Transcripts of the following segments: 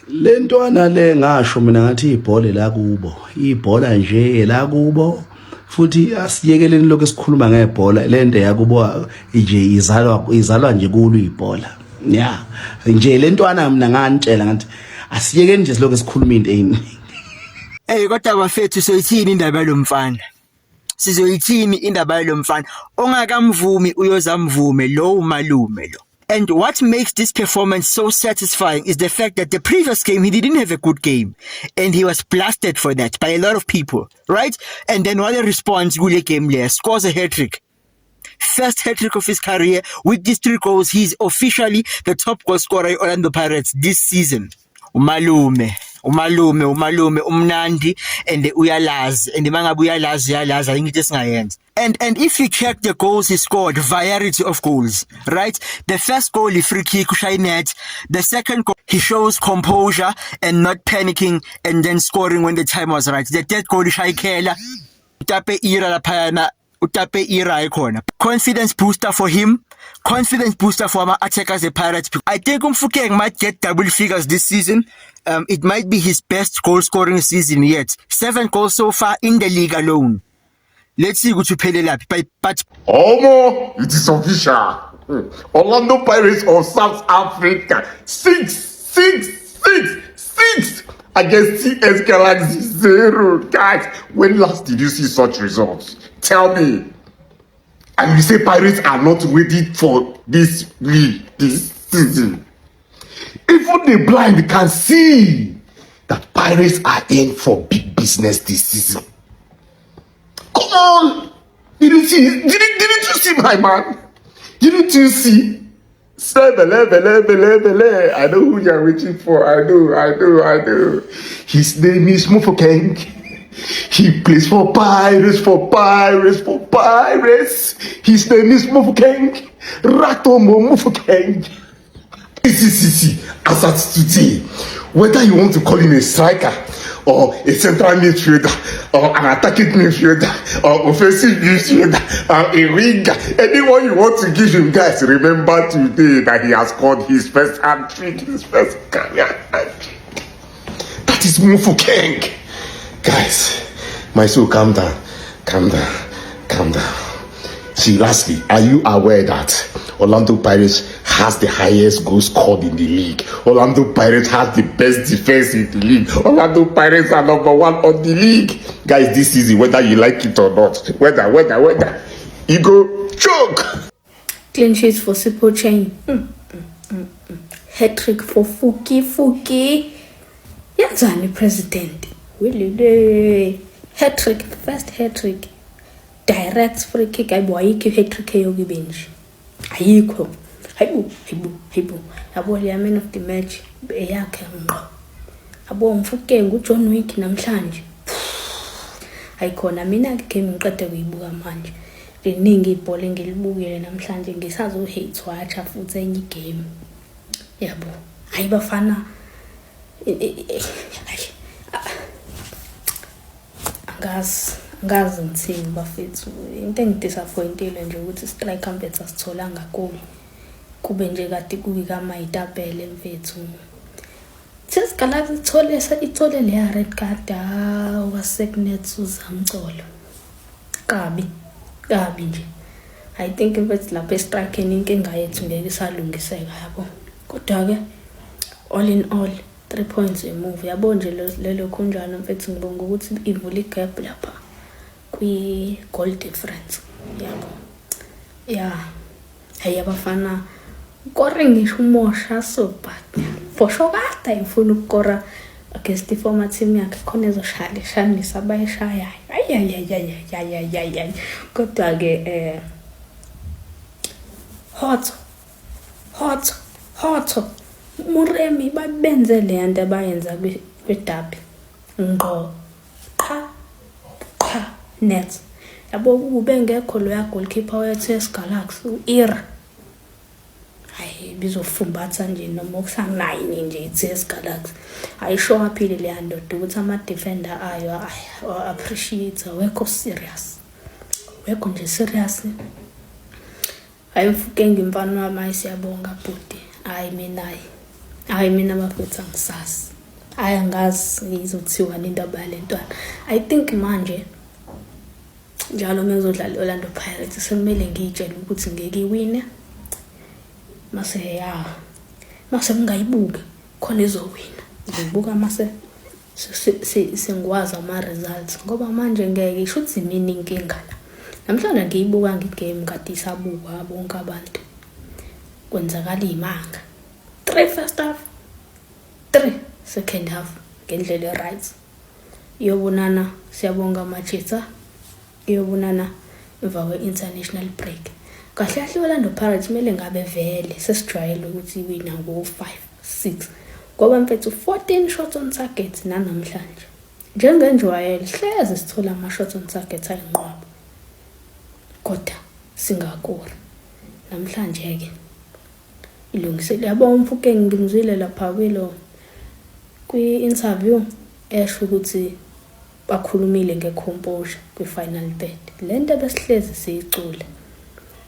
Lentwana le ngasho mina ngathi ibhola la kubo, ibhola nje la kubo. Futhi asiyekeleni lokho esikhuluma ngebhola, lento yakubo nje izalwa nje kulo ibhola. Yeah. Nje lentwana mina ngantshela ngathi asiyekeni nje lokho esikhuluma into eyiningi. Kodwa bafethu soyithini indaba yalomfana? Sizoyithini indaba yalomfana? Ongakamvumi uyozamvume lo umalume lo. And what makes this performance so satisfying is the fact that the previous game, he didn't have a good game. And he was blasted for that by a lot of people, right? And then what a response, kule game there, scores a hat-trick. First hat-trick of his career. With these 3 goals, he's officially the top goal scorer at Orlando Pirates this season. Umalume, umnandi, and uyalazi. And mangabe uyalazi, ayinto esingayenza. And if you check the goals he scored, variety of goals, right? The first goal, he free kick, net. The second goal, he shows composure and not panicking and then scoring when the time was right. The third goal, Shaikela, utape ira lapayana, utape ira ikona. Confidence booster for him. Confidence booster for our attackers, the Pirates. I think Mfukeng might get double figures this season. It might be his best goal scoring season yet. 7 goals so far in the league alone. Let's see what you pay the but Omo, it is official. Orlando Pirates of South Africa 6 against TS Galaxy 0. Guys, when last did you see such results? Tell me. And you say Pirates are not ready for this league this season. Even the blind can see that Pirates are in for big business this season. Come on! Didn't you see my man? Didn't you see? I know who you're waiting for. I know. His name is Mufokeng. He plays for Pirates. His name is Mufokeng. Ratomo Mufokeng. See, as at today, whether you want to call him a striker, or a central midfielder, or an attacking midfielder, or offensive midfielder, or a winger, anyone you want to give him, guys, remember today that he has scored his first hat-trick, his first career hat-trick. That is Mufokeng. Guys, my soul, calm down. See, lastly, are you aware that Orlando Pirates has the highest goals scored in the league? Orlando Pirates has the best defense in the league. Orlando Pirates are number 1 on the league. Guys, this season, whether you like it or not, whether, you go choke. Clean sheets for Sipo Chain. Hat-trick for Fuki. Yazani president. Really? Hat-trick, first hat-trick. Direct free kick. Ayikho hat-trick eyogi bench. Ayikho. Hayibo. Yabo le man of the match eyakhe ngqo. Abo Mfukeng uJohn Wick namhlanje. Ayikhona mina ke ngiqede kuyibuka manje. Liningi ibhola engilibukile namhlanje ngisazo hate watch futhi enye game. Yabo. Ayibafana ngazi ngithini bafethu. Into engidisappointile nje ukuthi strike campaigns asitholanga kulo. Kube nje kade kuwika amayitapele mfethu. TS Galaxy ithole le red card waseknet uzamcolo. Kabi nje. I think mfethu lapha estrike inkinga yethu ngeke isalungiseka yabo. Kodwa ke all in all 3 points emove yabo nje lelo khunjana mfethu ngibonga ukuthi ivula igap lapha kwi goal difference yabo. Yeah. Hey abafana kore ngisho umosha so bad. For sure kade ifuna ukukora against the former team yakhe khona ezoshanisa bayishaya. Ay. Kodwa ke hot Muremi babenze le nto abayenza kwidabi ngqo qha net yabo kube ngekho lo ya goalkeeper wethu eSgalaxy uIra hayi bizofumbatha nje noma kusanayini nje eSgalaxy ayisho aphile le ndoda ukuthi ama defender ayo appreciate wekho serious hayi Mfukeng imfana wami siyabonga bhuti hayi mina bafethu angisazi. angazi izothiwa indaba yalentwana. I think manje njalo mengizodlala Orlando Pirates semele ngiyitshele ukuthi ngeke iwine. Mase ngingayibuka khona izowina. Ngibuka mase sengwazi ama results ngoba manje ngeke isho ukuthi mina inkinga la. Namhlanje ngiyibuka ngigame kade isabuka bonke abantu. Kwenzakala imanga. 3 first half, 3 second half ngendlela right. Iyobonana siyabonga amachitsa. Iyobonana emva kwe international break. Kahle kahle Orlando Pirates mele ngabe vele sesijwayele ukuthi iwina ngo 5-6 ngoba mfethu 14 shots on target namhlanje. Njengenjwayele hleze sithola ama shots on target ayinqwaba. Kodwa singakura. Namhlanje ke ilungisele yabo umfuke ngimzwile lapha kwi-interview esho ukuthi bakhulumile ngecomposure kwi-final third. Lento besihlezi siyicule.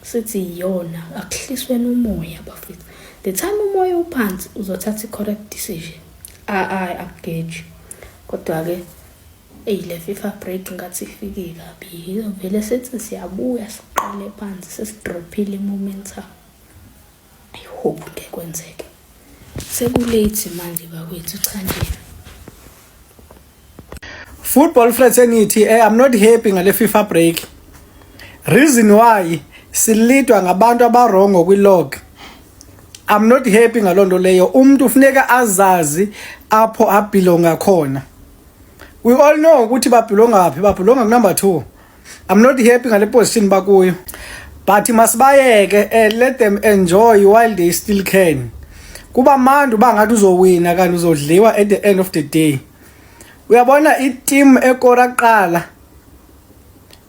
Sithi iyona akuhlisweni umoya bafethu. The time umoya uphansi uzothatha i-correct decision. Akugage. Kodwa ke le FIFA break ngathi ifike kabi. Vele sethi siyabuya siqale phansi sesidrophile momentum. I hope ke kwenzeke. Sekulate manje bakwethu cha nje. Football fraternity, I'm not happy ngale FIFA break. Reason why silidwa ngabantu abarongo kwi-log. I'm not happy ngalonto leyo. Umuntu ufuneka azazi apho abelonga khona. We all know ukuthi babelonga aphi, babelonga ku number 2. I'm not happy ngale position bakuyo. But masibayeke, let them enjoy while they still can. Kuba manje bangathi uzowina kanti uzodliwa at the end of the day. Uyabona i-team ekora qala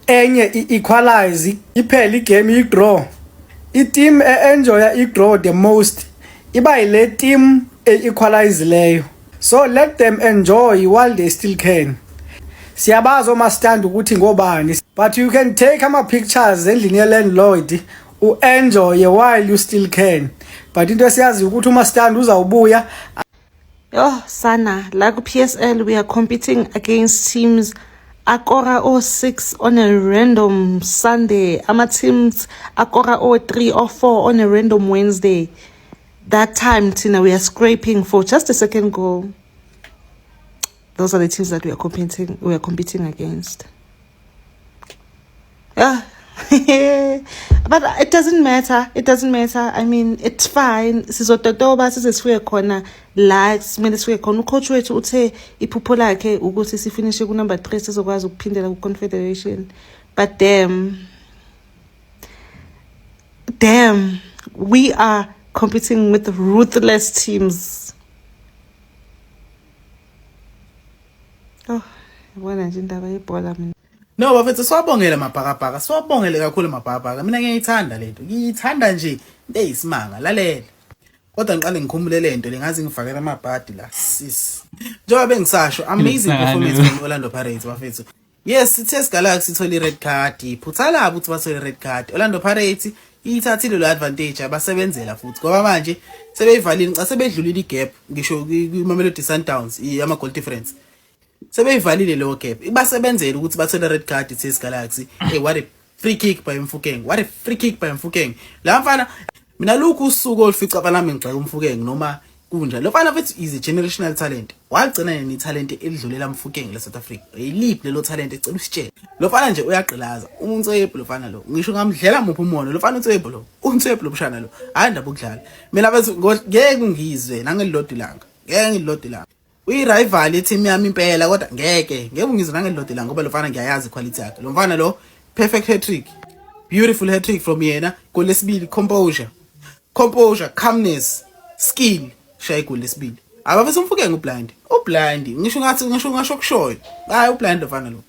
enye equalize iphela igame i-draw. I-team enjoy i-draw the most iba ile team equalize leyo. So let them enjoy while they still can. Siyabazo mastand ukuthi ngobani, but you can take ama pictures endlini ye-landlord u-enjoy while you still can. But into siyazi ukuthi uma stand uzawubuya. Yo, Sana, like PSL, we are competing against teams Akora 06 on a random Sunday. Ama teams Akora 03 or 4 on a random Wednesday. That time, Tina, we are scraping for just a second goal. Those are the teams that we are competing against. Yeah. But it doesn't matter. It doesn't matter. I mean, it's fine. Sizototoba sisifike khona la simele sifike khona. Ucoach wethu uthe iphupho lakhe ukuthi sifinishe ku number 3 sizokwazi ukuphindela ku Confederation. But damn, we are competing with ruthless teams. Oh, yabona nje indaba yebhola mina. No bafethu siwabongela mabhakabhaka, siwabongele kakhulu mabhakabhaka. Mina ngiyithanda lento. Ngiyithanda nje into eyisimanga lalela. Kodwa ngiqale ngikhumule lento lengazi ngifakela amabhadi la sis. Njengoba bengisasho amazing performance from Orlando Pirates bafethu. Yes, Test Galaxy ithole i-red card. Iphuthala ukuthi bathole i-red card. Orlando Pirates ithathile lo advantage abasebenzela futhi ngoba manje sebeyivalile xa sebedlulile igap ngisho kwi-Mamelodi Sundowns ama goal difference. Sebeyivalile lo gap. Ibasebenzela ukuthi bathole red card Test Galaxy. Hey, what a free kick by Mfukeng. What a free kick by Mfukeng. La mfana mina lokhu usuku olufica abanami ngixaka uMfukeng noma kunjalo. Lo mfana mfethu is a generational talent. Wagcina ni talent elidlulela Mfukeng le South Africa. Eliphi lelo talent ecela usitshela. Lo mfana nje uyagqilaza. Unswebhu lo mfana lo. Ngisho ngamdlela muphi umono. Lo mfana unswebhu lo. Unswebhu lo mshana lo. Hayi ndaba ukudlala. Mina mfethu ngeke ngizwe nangelilodwa ilanga. Ngeke ngililodwa ilanga. Uyi-rival ye-team yami impela kodwa ngeke ngizwe nangelilodwa ilanga ngoba lo mfana ngiyayazi quality yakhe. Lo mfana lo perfect hat-trick. Beautiful hat-trick from yena. Goal lesibili composure, calmness, skill. Shaya goal lesibili. Abafisa Mfukeng ublind. Ngisho kushoyo. Hayi ublind lo mfana lo.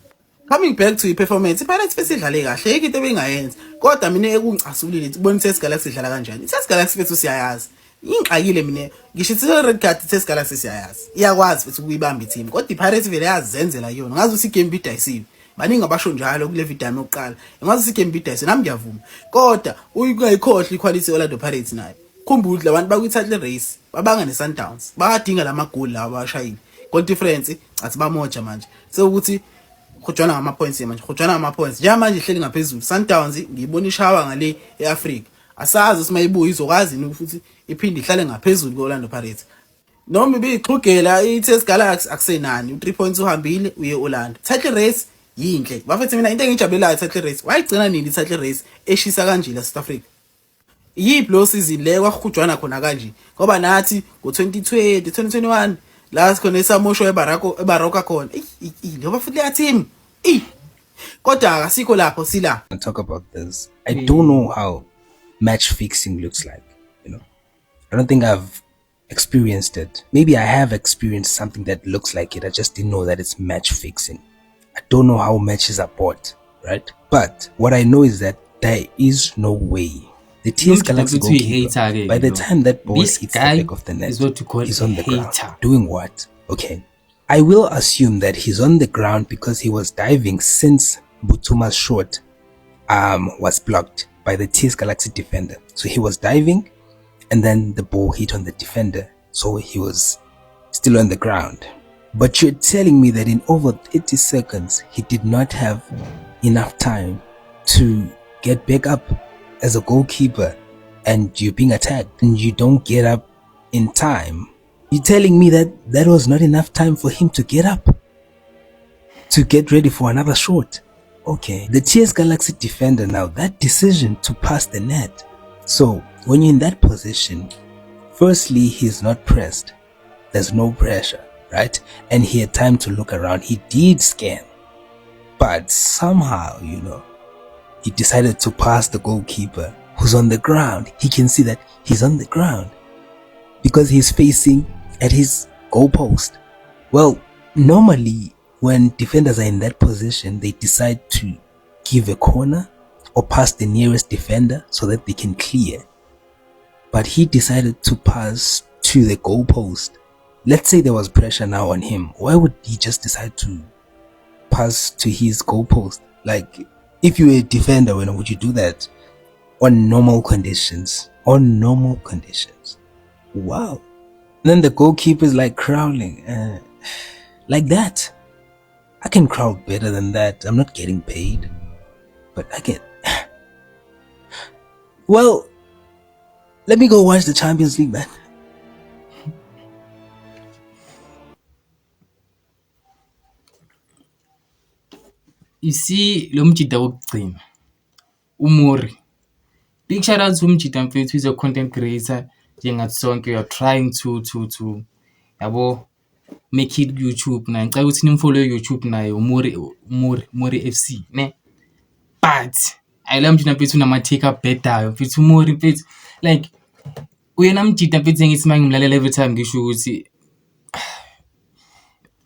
Coming back to i-performance, iPirates fethu idlale kahle, into ebengayenza. Kodwa mina ekungicasulile ubona Test Galaxy idlala kanjani. Test Galaxy fethu siyayazi. Ingxakile mina ngisho ithi red card Test Galaxy siyayazi. Iyakwazi futhi ukuyibamba i-team. Kodwa iPirates vele yazenzela yona. Ngazi ukuthi igame bidayisiwe. Baningi abasho njalo kule video yokuqala. Ngazi ukuthi igame bidayisiwe nami ngiyavuma. Kodwa uyikhohle iquality Orlando Pirates nayo. Khumbula abantu bakuyithatha le race babanga ne Sundowns. Bayadinga lama goal lawa abashayile. goal difference athi bamoja manje sekuthi khujwana ngama points manje khujwana ngama points njengamanje ihleli ngaphezulu. Sundowns ngiyibona ishawa ngale eAfrica, asazi simayibuya izokwazi ukuthi iphinde ihlale ngaphezulu kweOrlando Pirates noma ibixhugela iTS Galaxy akusenani. 3 points uhambile uye Orlando. Title race yinhle bafethu, mina into engijabulelayo title race wayigcina nini title race eshisa kanje la South Africa. Yiphi lo season le kwakhujwana khona kanje ngoba nathi ngo2020 2021 la sikhona esamosho eBaraka khona lo futhi le team kodwa akasikho lapho sila. Talk about this. I don't know how match fixing looks like, you know. I don't think I've experienced it. Maybe I have experienced something that looks like it. I just didn't know that it's match fixing. I don't know how matches are bought, right? But what I know is that there is no way the TS Galaxy goalkeeper, by the time that ball hits the back of the net, he's on the ground. Doing what? Okay. I will assume that he's on the ground because he was diving since Butuma's shot was blocked by the TS Galaxy defender. So he was diving and then the ball hit on the defender. So he was still on the ground. But you're telling me that in over 30 seconds, he did not have enough time to get back up as a goalkeeper and you're being attacked and you don't get up in time. You're telling me that that was not enough time for him to get up, to get ready for another shot. Okay, the TS Galaxy defender now, that decision to pass the net. So when you're in that position, firstly, he's not pressed. There's no pressure, right? And he had time to look around. He did scan, but somehow, you know, he decided to pass the goalkeeper who's on the ground. He can see that he's on the ground because he's facing at his goalpost. Well, normally when defenders are in that position, they decide to give a corner or pass the nearest defender so that they can clear. But he decided to pass to the goalpost. Let's say there was pressure now on him. Why would he just decide to pass to his goalpost? Like, if you were a defender, when would you do that? On normal conditions. On normal conditions. Wow. And then the goalkeeper is like crawling. Like that. I can crawl better than that. I'm not getting paid. But I can. Well, let me go watch the Champions League, man. You see, lo mjida wokugcina uMuri. Big shout out to umjida mfethu, he's a content creator. Njengathi sonke, you're trying to yabo make it YouTube na ngicela ukuthi nimfollow YouTube naye uMuri FC ne. But I love mjida mfethu nama take up better mfethu uMuri mfethu, like uyena mjida mfethu ngithi mangimlalela every time ngisho ukuthi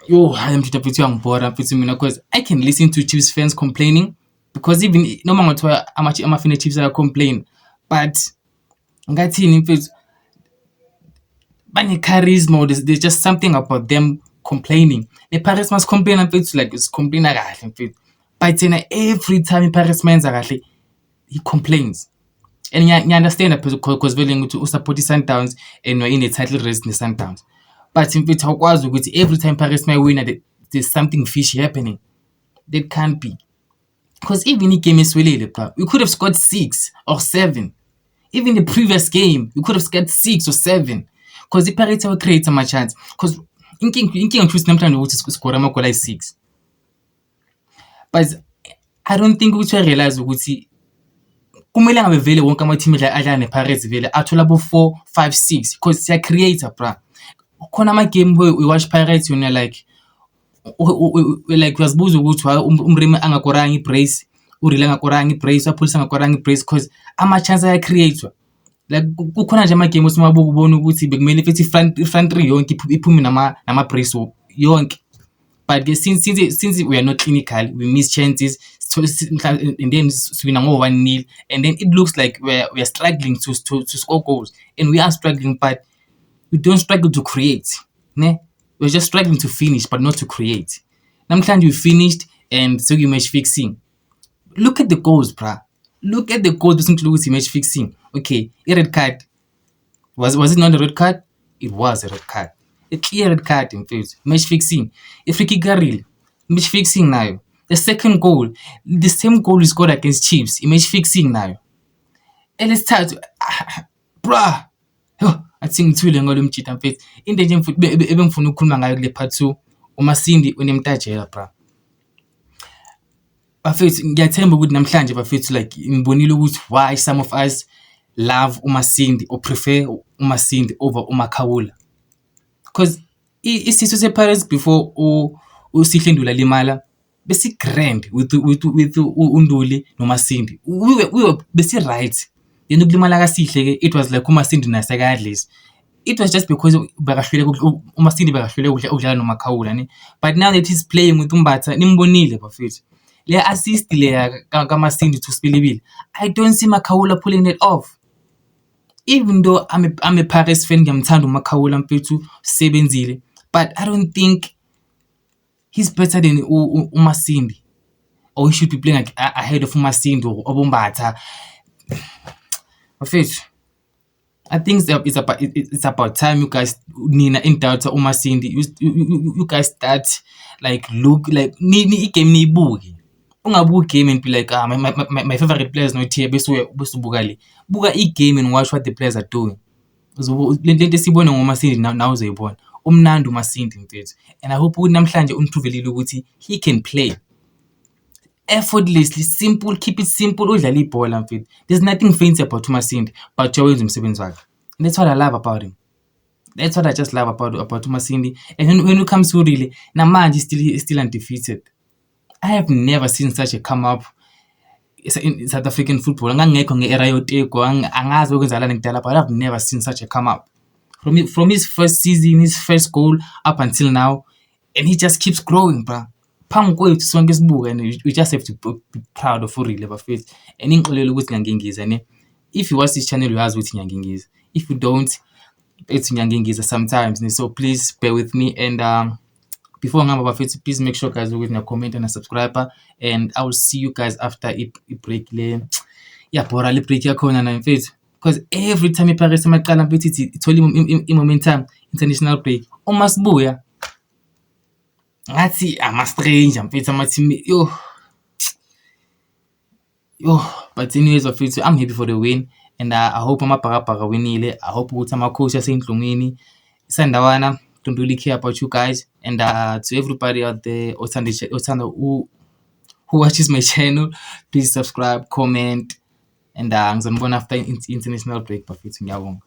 yo, hayi mjida mfethu uyangibora mfethu mina, because I can listen to Chiefs fans complaining, because even noma ngathiwa ama-fan Chiefs are complain, but ngathini mfethu bane charisma, or there's just something about them complaining. The Paris must complain mfethu, like it's complain kahle mfethu, but then every time Paris menza kahle he complains. And you understand that because vele ukuthi usupport Sundowns and you're in a title race in the Sundowns. But mfethu awukwazi ukuthi every time Paris may win there's something fishy happening. That can't be. Because even the game is really, we could have scored 6 or 7. Even the previous game, we could have scored 6 or 7. Because the Pirates will create some chance. Because inking choose them time to score a 6. But I don't think we realize ukuthi kumele ngabe vele wonke ama team adlala nePirates vele athola bo 4, 5, 6 because they are creator, bra. Khona ama game where we watch Pirates, you know, like uyazibuza ukuthi umrimi angakoranga ibrace, urile angakoranga ibrace, apolice angakoranga ibrace, because ama chance aya creator. Like kukhona nje ama game osimabuka ubona ukuthi bekumele futhi front 3 yonke iphume nama brace yonke. But since we are not clinical, we miss chances, and then we win 1-0, and then it looks like we are struggling to score goals, and we are struggling, but we don't struggle to create. Ne? We're just struggling to finish, but not to create. Namhlanje we finished, and so you match fixing. Look at the goals, bruh. Look at the goals. Listen to Louis match fixing. Okay, a red card. Was it not a red card? It was a red card. a clear red card mfethu. Match fixing. I-free kick karile. Match fixing nayo. The second goal, the same goal he scored against Chiefs. I-match fixing nayo. Elesithathu bruh. Yo, athi ngithule ngalo mjita mfethu. Into nje mfuthu ebengifuna ukukhuluma ngayo kule part 2, uMasindi unemtajela bruh. Bafethu ngiyathemba ukuthi namhlanje bafethu like ngibonile ukuthi why some of us love uMasindi or prefer uMasindi over uMakhawula. Because isiso sePirates before uSihle Ndula limala besi grand with uNduli noMasindi. We were besi right. Yena ukulimala kaSihle ke it was like uMasindi nasekadlisi. It was just because uMasindi bekahlule ukudlala noMakhawula ne. But now that he's playing with Mbatha nimbonile bafethu. Le assist le kaMasindi to Sipilibili. I don't see Makhawula pulling it off. Even though I'm a Pirates fan, ngiyamthanda uMakhawula mfethu sebenzile, but I don't think he's better than uMasindi, or he should be playing like ahead of uMasindi or Mbatha. Mfethu, I think it's about time you guys nina in doubt uMasindi. You guys start like look like ni game ni ibuki. Ungabuki game and be like my favorite players not here bese ubuka le. Buka i-game and watch what the players are doing. Lento sibona ngoMasindi now uzoyibona. Umnandi uMasindi mfethu. And I hope ukuthi namhlanje unipruvelile ukuthi he can play effortlessly, simple, keep it simple, udlala ibhola mfethu. There's nothing fancy about uMasindi, but uyawenza umsebenzi wakhe. And that's what I love about him. That's what I just love about uMasindi. And when it comes to really, namanje still undefeated. I have never seen such a come up in South African football. Angangekho nge-era yoTego, angazi okwenzakala ngidala, but I've never seen such a come up. From his first season, his first goal up until now, and he just keeps growing, bro. Phambi kwethu sonke sibuka, and we just have to be proud of uRile bafethu. And ngixolele ukuthi ngiyangingiza ne. If you watch this channel, you ask ukuthi ngiyangingiza. If you don't, it's ngiyangingiza sometimes. So please bear with me, and before ngihamba bafethu, please make sure guys you give a comment and a subscriber, and I will see you guys after I break le bora le break yakhona na mfethu, because every time iPirates amaqala mfethu ithola momentum international break uma sibuya ngathi ama stranger mfethu ama team but anyways bafethu, I'm happy for the win, and I hope amabhakabhaka winile. I hope ukuthi amakhosi asendlungwini isandawana. Don't really care about you guys, and to everybody out there who watches my channel, please subscribe, comment, and ngizonibona after international break bafethu. Ngiyabonga.